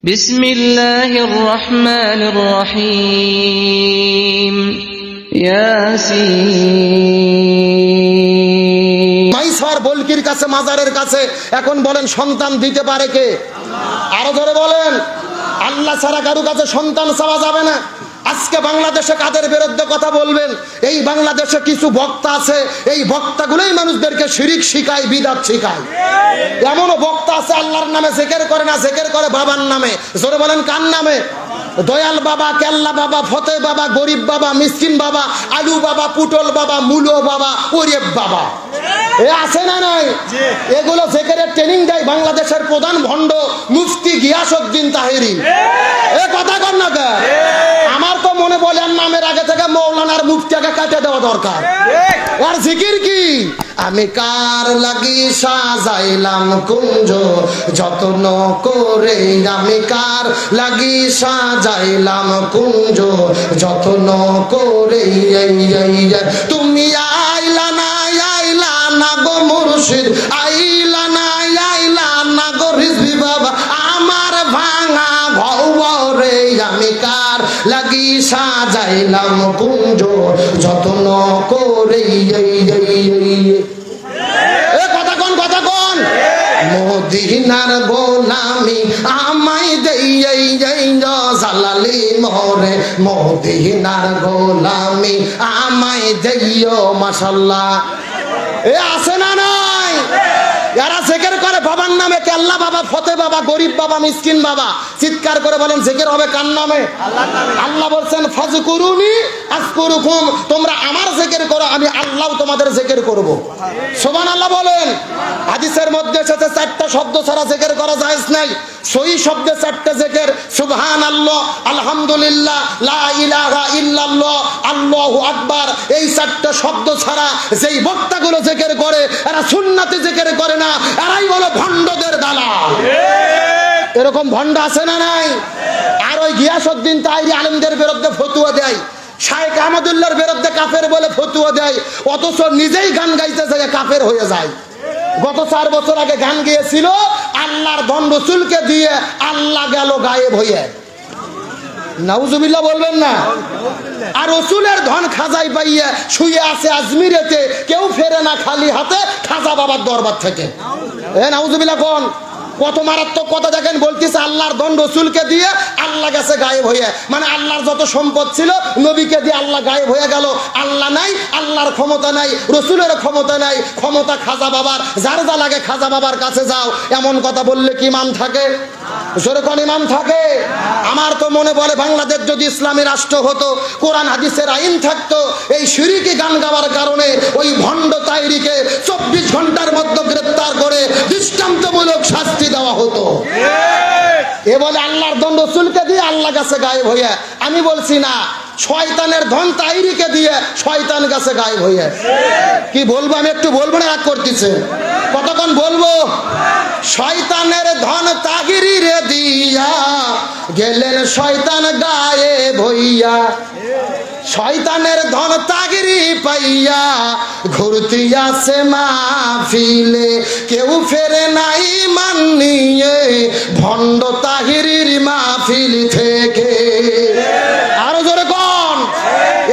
বিসমিল্লাহির রহমানির রহিম ইয়াসিন। মাইসার বলকির কাছে, মাজারের কাছে এখন বলেন সন্তান দিতে পারে কে? আরো ধরে বলেন, আল্লাহ ছাড়া কারো কাছে সন্তান চাওয়া যাবে না। আজকে বাংলাদেশে কাদের বিরুদ্ধে কথা বলবেন? এই বাংলাদেশে কিছু বক্তা আছে, এই বক্তাগুলোই মানুষদেরকে শিরিক শিখায়, বিদআত শিখায়। এমনও বক্তা আছে আল্লাহর নামে জিকির করে না, জিকির করে বাবার নামে। জোরে বলেন কার নামে? দয়াল বাবা, কেল্লা বাবা, ফতে বাবা, গরিব বাবা, মিসকিন বাবা, আলু বাবা, পুটল বাবা, মুলো বাবা, ওরেব বাবা। এ আছে না নাই? এগুলো জিকিরের ট্রেনিং দেয় বাংলাদেশের প্রধান ভণ্ড মুফতি গিয়াসউদ্দিন তাহেরি। এ কথা কর না কে? আমার তো মনে বলে আর নামের আগে থেকে মৌলানার মুফতিকে কাটে দেওয়া দরকার। আর জিকির কি? আমি কার লাগি সাজাইলাম কুঞ্জ যত্ন করে, আমি কার লাগি সাজাইলাম কুঞ্জ যত্ন করে। তুমি আইলা না, আইলা না গো মুর্শিদ, আইলা না, আইলা না গো রিজভি বাবা আমার ভাঙা ভবরে। আমি কার লাগি সাজাইলাম কুঞ্জ যত্ন করে। কথা কোন, কথা কোন? মদিনার গোলামি আমায় দেই জালালি মোরে, মদিনার গোলামি আমায় দেইও মাশাআল্লাহ। এ আছে না নাই? যারা জিকির করে বাবার নামে, কেল্লা বাবা, ফতে বাবা, গরিব বাবা, মিসকিন বাবা, চিৎকার করে বলেন জিকির হবে কার নামে? আল্লাহর নামে। আল্লাহ বলছেন ফাজকুরুনি আযকুরুকুম, তোমরা আমার জিকির করো, আমি আল্লাহও তোমাদের জিকির করব। সুবহানাল্লাহ বলেন। হাদিসের মধ্যে এসেছে চারটা শব্দ ছাড়া জিকির করা জায়েজ নাই। সহি শব্দে চারটা জিকির, সুবহানাল্লাহ, আলহামদুলিল্লাহ, লা ইলাহা ইল্লাল্লাহ, আল্লাহু আকবার। এই চারটা শব্দ ছাড়া যেই বক্তাগুলো জিকির করে এরা সুন্নাতে জিকির করে না, এরাই হলো ভণ্ডদের দালাল। এরকম ভণ্ড আছে না নাই? আর ওই গিয়াসউদ্দিন তাহেরি আলেমদের বিরুদ্ধে ফতোয়া দেয়, শাইখ আহমদুল্লাহর বিরুদ্ধে কাফের বলে ফতোয়া দেয়, অথচ নিজেই গান গাইতে যায় কাফের হয়ে যায়। গত 4 বছর আগে গান গিয়েছিল, আল্লাহর ধন রসুলকে দিয়ে আল্লাহ গেল গায়েব হয়ে। নাউজুবিল্লাহ বলবেন না? আর রসুলের ধন খাজাই পাইয়া শুয়ে আছে আজমিরেতে, কেউ ফেরে না খালি হাতে খাজা বাবার দরবার থেকে। এ নাউজুবিল্লাহ কোন? কত মারাত্মক কথা দেখেন, বলতেছে আল্লাহর ধন রসুলকে দিয়ে আল্লাহ গেছে গায়েব হয়ে। মানে আল্লাহর যত সম্পদ ছিল নবীকে দিয়ে আল্লাহ গায়েব হয়ে গেল। আল্লাহ নাই, আল্লাহর ক্ষমতা নাই, রসুলের ক্ষমতা নাই, ক্ষমতা খাজা বাবার। যার যা লাগে খাজা বাবার কাছে যাও। এমন কথা বললে কি ইমান থাকে? জোরে কোন ইমান থাকে? আমার তো মনে বলে বাংলাদেশ যদি ইসলামী রাষ্ট্র হতো, কোরআন হাদিসের আইন থাকতো, এই শিরকি গান গাওয়ার কারণে ওই ভণ্ড তাহেরিকে 24 ঘন্টার মধ্যে গ্রেফতার করে দৃষ্টান্তমূলক শাস্তি দেওয়া হতো। এ বলে আল্লাহর ধন রসুলকে দিয়ে আল্লাহ কাছে গায়েব হইয়া। আমি বলছি না, শয়তানের ধন তাহেরিকে দিয়ে শয়তান কাছে গায়েব হইয়া। কি বলবো আমি? একটু বলবো না? রাগ করতেছে? কতক্ষণ বলবো? শয়তানের ধন তাহেরি রে দিয়া গেলেন শয়তান গায়েব হইয়া। শয়তানের ধন তাহেরি পাইয়া ঘুরতি আছে মাহফিলে, কেউ ফেরে নাই মান নিয়ে ভণ্ড তাহেরির মাহফিল থেকে। আরো জোরে কোন?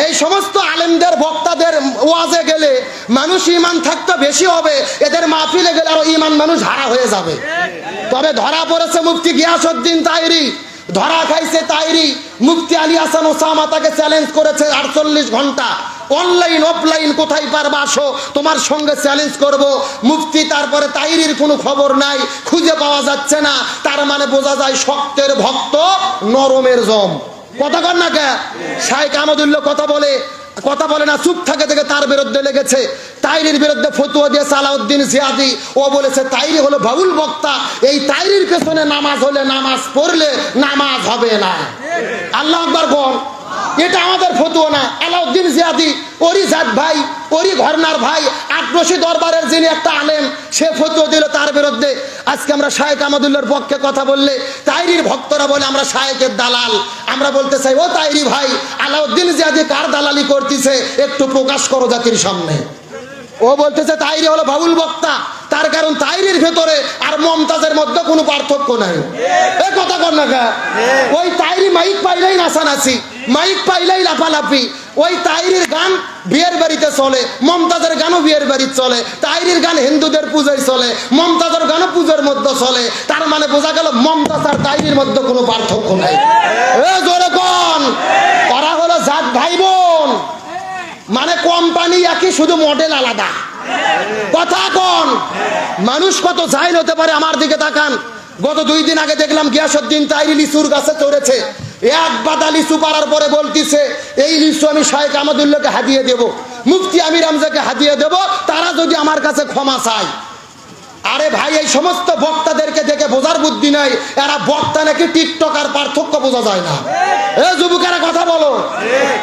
এই সমস্ত আলেমদের বক্তাদের ওয়াজে গেলে মানুষ ইমান থাকতে বেশি হবে, এদের মাহফিলে গেলে আরো ইমান মানুষ হারা হয়ে যাবে। তবে ধরা পড়েছে মুফতি গিয়াসউদ্দিন তাহেরি, ধরা খাইছে তাহেরি। মুফতি আলী হাসান ওসামা তাকে চ্যালেঞ্জ করেছে 48 ঘন্টা, অনলাইন অফলাইন কোথায় পারবা আসো, তোমার সঙ্গে চ্যালেঞ্জ করব। মুফতি তারপরে তাহেরির কোনো খবর নাই, খুঁজে পাওয়া যাচ্ছে না। তার মানে বোঝা যায় শক্তের ভক্ত নরমের জম। কথা কর না কে? শাইখ আহমদুল্লাহ কথা বলে না, চুপ থাকে থেকে তার বিরুদ্ধে লেগেছে। তাহেরির বিরুদ্ধে ফতোয়া দিয়েছে আলাউদ্দিন জিয়াদি। ও বলেছে তাহেরি হলো বাউল বক্তা, এই তাহেরির পেছনে নামাজ হলে, নামাজ পড়লে নামাজ হবে না। আল্লাহু আকবার বল। এটা আমাদের ফতোয়া না, আলাউদ্দিন জিয়াদি ওরই জাত ভাই, ওরই ঘরনার ভাই, আটরশি দরবারের যিনি একটা আলেম, সে ফতোয়া দিল তার বিরুদ্ধে। আজকে আমরা শাইখ আহমদুল্লাহর পক্ষে কথা বললে তাহেরির ভক্তরা বলে আমরা শাইখের দালাল। আমরা বলতে চাই, ও তাহেরি ভাই, আলাউদ্দিন জিয়াদি কার দালালি করতেছে একটু প্রকাশ করো জাতির সামনে। ও বলতেছে তাহেরি হলো বাউল বক্তা, তার কারণ তাইরির ভেতরে আর মমতাজের মধ্যে কোনো পার্থক্য নাই। এ কথা কর না কা? ওই তাইরি মাইক পাইলেই নাচানাচি, মাইক পাইলেই লাফালাফি। ওই তাইরির গান বিয়ের বাড়িতে চলে, মমতাজের গানও বিয়ের বাড়িতে চলে। তাইরির গান হিন্দুদের পূজায় চলে, মমতাজের গানও পূজার মধ্যে চলে। তার মানে বোঝা গেল মমতাজ আর তাইরির মধ্যে কোনো পার্থক্য নাই। এ জোরে কোন? ওরা হলো জাত ভাই বোন, মানে কোম্পানি একই, শুধু মডেল আলাদা। কথা কোন? মানুষ কত জাহিল হতে পারে। আমার দিকে তাকান, গত 2 দিন আগে দেখলাম গিয়াসউদ্দিন তাইরি লিচুর গাছে চড়েছে। এক বাদা লিচু পাড়ার পরে বলতিছে এই লিচু আমি শায়েখ আহমদুল্লাহকে হাদিয়ে দেব, মুফতি আমির হামজাকে হাদিয়ে দেব, তারা যদি আমার কাছে ক্ষমা চায়। আরে ভাই, এই সমস্ত বক্তাদেরকে দেখে বোঝার বুদ্ধি নাই, এরা বক্তা নাকি টিকটক আর পার্থক্য বোঝা যায় না। এ যুবকেরা কথা বলো।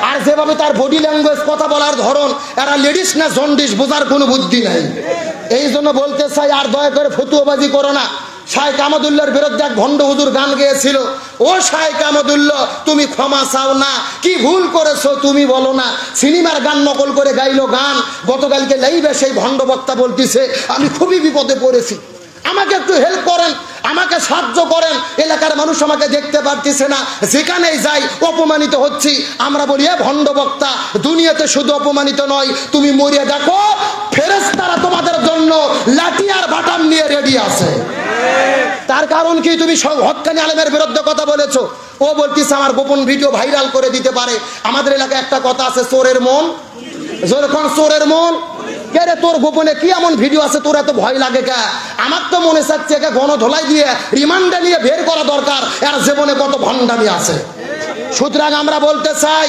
আর যেভাবে তার বডি ল্যাঙ্গুয়েজ, কথা বলার ধরন, এরা লেডিস না জন্ডিস বোঝার কোনো বুদ্ধি নাই। এই জন্য বলতে চাই, আর দয়া করে ফতুয়াবাজি করো না। শায়েখ আহমদুল্লাহর বিরুদ্ধে এক ভণ্ড হুজুর গান গেয়েছিল, ও শায়েখ আহমদুল্লাহ তুমি ক্ষমা চাও না, কি ভুল করেছো তুমি বলো না। সিনেমার গান নকল করে গাইলো গান। গতকালকে লাইভে সেই ভণ্ড বক্তা বলতিছে আমি খুবই বিপদে পড়েছি, আমাকে একটু হেল্প করেন, আমাকে সাহায্য করেন, এলাকার মানুষ আমাকে দেখতে পারতেছে না, যেখানেই যাই অপমানিত হচ্ছি। আমরা বলি এ ভণ্ড বক্তা, দুনিয়াতে শুধু অপমানিত নয়, তুমি মরিয়া দেখো ফেরেশতারা তোমাদের জন্য লাঠি আর বাটাম নিয়ে রেডি আছে। তার কারণ কি? তুমি হক্কানি আলেমের বিরুদ্ধে কথা বলেছো। ও বলতিছে আমার গোপন ভিডিও ভাইরাল করে দিতে পারে। আমাদের এলাকায় একটা কথা আছে, চোরের মন, যখন চোরের মন। কে রে, তোর গোপনে কি এমন ভিডিও আছে তোর এত ভয় লাগে কে? আমার তো মনে চাচ্ছে একে গণধোলাই দিয়ে রিমান্ডে নিয়ে বের করা দরকার, এর জীবনে কত ভণ্ডামি আছে। সুতরাং আমরা বলতে চাই,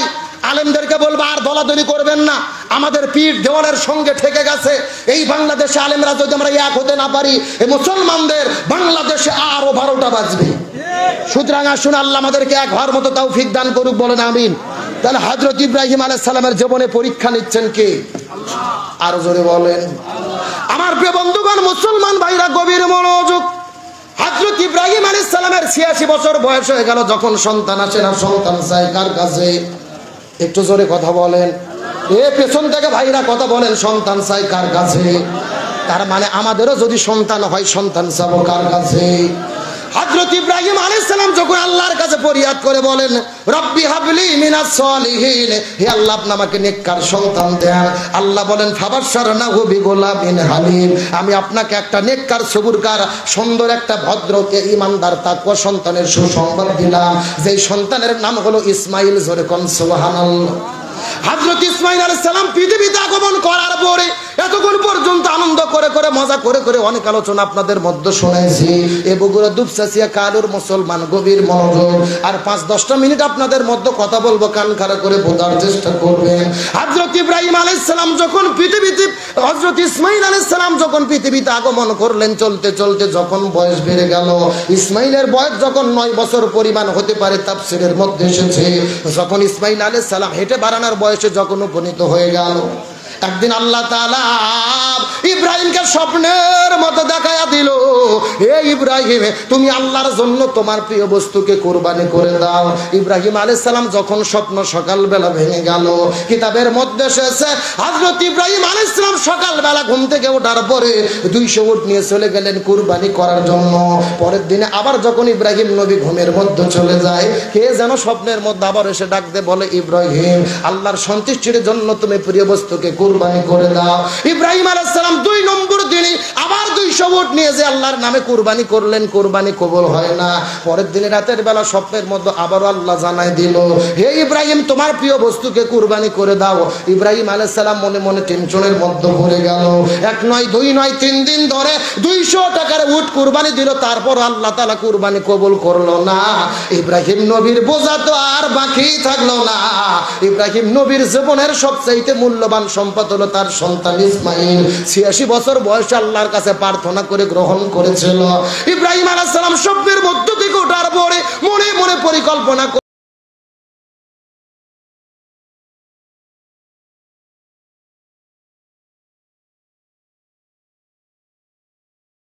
আলেমদেরকে বলবো আর দলাদলি করবেন না। আমাদের পিঠ দেওয়ালের সঙ্গে ঠেকে গেছে। এই বাংলাদেশে আলেমরা যদি আমরা এক হতে না পারি, এই মুসলমানদের বাংলাদেশে আরো 12টা বাজবে। সুতরাং আসুন, আল্লাহ আমাদেরকে এক হওয়ার মতো তৌফিক দান করুক, বলেন আমিন। তাহলে হযরত ইব্রাহিম আলাইহিস সালামের জীবনে পরীক্ষা নিচ্ছেন কে? আরো জোরে বলেন। আমার প্রিয় বন্ধুগণ, মুসলমান ভাইরা গভীর মনোযোগ। হযরত ইব্রাহিম আলাইহিস সালামের 86 বছর বয়স হয়ে গেল, যখন সন্তান আসে না, সন্তান চাই কার কাছে? একটু জোরে কথা বলেন। এ পেছন থেকে ভাইরা কথা বলেন, সন্তান চাই কার কাছে? তার মানে আমাদেরও যদি সন্তান হয়, সন্তান চাবো কার কাছে? হযরত ইব্রাহিম আলাইহিস সালাম যখন আল্লাহর কাছে ফরিয়াদ করে বলেন রব্বি হাবলি মিনাস সলিহিন, হে আল্লাহ আপনি আমাকে নেককার সন্তান দেন। আল্লাহ বলেন ফাবাশশারনাহু বিগুলামিন হালিম, আমি আপনাকে একটা নেককার সবুরকার সুন্দর একটা ভদ্রকে ঈমানদার তাকওয়া সন্তানের সুসংবাদ দিলাম, যেই সন্তানের নাম হলো ইসমাইল। জোরে কোন সুবহানাল্লাহ। হযরত ইসমাইল আলাইহিস সালাম পৃথিবীতে আগমন করার পরে এতক্ষণ পর্যন্ত আনন্দ করে করে মজা করে করে অনেক আলোচনা আপনাদের মধ্যে শুনেছি। এ বগুড়া দুপচাচিয়া কালুর মুসলমান গভীর মনোযোগ। আর 5-10টা মিনিট আপনাদের মধ্যে কথা বলবো, কান খাড়া করে বোঝার চেষ্টা করবেন। হযরত ইব্রাহিম আলাইহিস সালাম যখন পৃথিবীতে, হযরত ইসমাইল আলাইহিস সালাম যখন পৃথিবীতে আগমন করলেন, চলতে চলতে যখন বয়স বেড়ে গেল, ইসমাইলের বয়স যখন 9 বছর পরিমাণ হতে পারে, তাফসীরের মধ্যে এসেছে, যখন ইসমাইল আলাইহিস সালাম হেঁটে বাড়ানোর বয়সে যখন উপনীত হয়ে গেল, একদিন আল্লাহ তাআলা ইব্রাহিমকে স্বপ্নের মতো দেখায়া দিল, হে ইব্রাহিম তুমি আল্লাহর জন্য তোমার প্রিয় বস্তুকে কুরবানি করে দাও। ইব্রাহিম আলাইহিস সালাম যখন স্বপ্ন সকালবেলা ভেঙে গেল, কিতাবের মধ্যে এসেছে হযরত ইব্রাহিম আলাইহিস সালাম সকালবেলা ঘুম থেকে ওঠার পরে 200 উট নিয়ে চলে গেলেন কুরবানি করার জন্য। পরের দিনে আবার যখন ইব্রাহিম নবী ঘুমের মধ্যে চলে যায়, কে যেন স্বপ্নের মধ্যে আবার এসে ডাক দিয়ে বলে ইব্রাহিম আল্লাহর সন্তুষ্টির জন্য তুমি প্রিয় বস্তুকে কুরবানি করে দাও। ইব্রাহিম আলাইহিস সালাম 2 নম্বর দিনে আবার 200 উট নিয়ে যে আল্লাহর নামে কুরবানি করলেন, কুরবানি কবুল হয় না। পরের দিনে রাতের বেলা স্বপ্নের মধ্যে আবার আল্লাহ জানাই দিল, হে ইব্রাহিম তোমার প্রিয় বস্তুকে কুরবানি করে দাও। ইব্রাহিম আলাইহিস সালাম মনে মনে টেনশনের মধ্যে পড়ে গেল। 1 নয় 2 নয় 3 দিন ধরে 200 টাকার উট কুরবানি দিল, তারপর আল্লাহ তাআলা কুরবানি কবুল করলো না। ইব্রাহিম নবীর বোঝা তো আর বাকি থাকলো না। ইব্রাহিম নবীর জীবনের সবচেয়ে মূল্যবান সম্পদ হলো তার সন্তান ইসমাইল। 86 বছর বয়সে আল্লাহর কাছে প্রার্থনা করে গ্রহণ করেছিল। ইব্রাহিম আলাইহিস সালাম স্বপ্নের মধ্য থেকে ওঠার পরে মনে মনে পরিকল্পনা